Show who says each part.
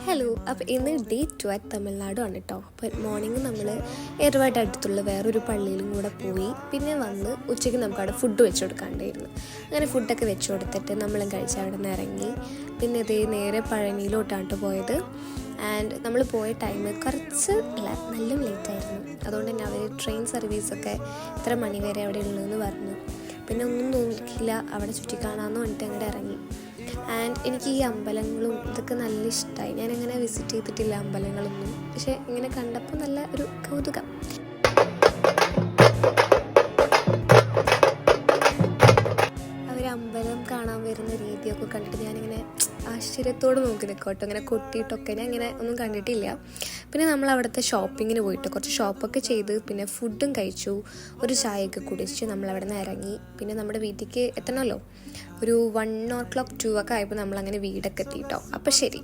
Speaker 1: Hello, അപ്പോൾ ഇന്ന് day 2 at Tamil Nadu ആണ് കേട്ടോ. അപ്പോൾ മോർണിംഗ് നമ്മൾ ഏറുവായിട്ട് അടുത്തുള്ള വേറൊരു പള്ളിയിലും കൂടെ പോയി. പിന്നെ വന്ന് ഉച്ചയ്ക്ക് നമുക്ക് അവിടെ ഫുഡ് വെച്ച് കൊടുക്കാണ്ടായിരുന്നു. അങ്ങനെ ഫുഡൊക്കെ വെച്ച് കൊടുത്തിട്ട് നമ്മളും കഴിച്ച് അവിടെ നിന്ന് ഇറങ്ങി. പിന്നെ ഇതേ നേരെ പഴനിയിലോട്ടാണ് പോയത്. ആൻഡ് നമ്മൾ പോയ ടൈം കുറച്ച് നല്ല ലേറ്റായിരുന്നു. അതുകൊണ്ട് തന്നെ അവർ ട്രെയിൻ സർവീസൊക്കെ ഇത്ര മണി വരെ അവിടെ ഉള്ളതെന്ന് പറഞ്ഞു. പിന്നെ ഒന്നും നോക്കിയില്ല, അവിടെ ചുറ്റിക്കാണാമെന്ന് പറഞ്ഞിട്ട് അങ്ങോട്ട് ഇറങ്ങി. ആൻഡ് എനിക്ക് ഈ അമ്പലങ്ങളും ഇതൊക്കെ നല്ല ഇഷ്ടമായി. ഞാനങ്ങനെ വിസിറ്റ് ചെയ്തിട്ടില്ല അമ്പലങ്ങളൊന്നും, പക്ഷേ ഇങ്ങനെ കണ്ടപ്പോൾ നല്ല ഒരു കൗതുകം. അവർ അമ്പലം കാണാൻ വരുന്ന രീതിയൊക്കെ കണ്ടിട്ട് ഞാനിങ്ങനെ ആശ്ചര്യത്തോട് നോക്കി നിൽക്കോട്ടോ. ഇങ്ങനെ കൊട്ടിയിട്ടൊക്കെ ഞാൻ ഇങ്ങനെ ഒന്നും കണ്ടിട്ടില്ല. പിന്നെ നമ്മൾ അവിടുത്തെ ഷോപ്പിങ്ങിന് പോയിട്ട് കുറച്ച് ഷോപ്പൊക്കെ ചെയ്ത് പിന്നെ ഫുഡും കഴിച്ചു, ഒരു ചായയൊക്കെ കുടിച്ച് നമ്മളവിടെ നിന്ന് ഇറങ്ങി. പിന്നെ നമ്മുടെ വീട്ടിലേക്ക് എത്തണമല്ലോ, ഒരു 1 o'clock 2 ഒക്കെ ആയപ്പോൾ നമ്മളങ്ങനെ വീടൊക്കെ എത്തിയിട്ടോ. അപ്പോൾ ശരി.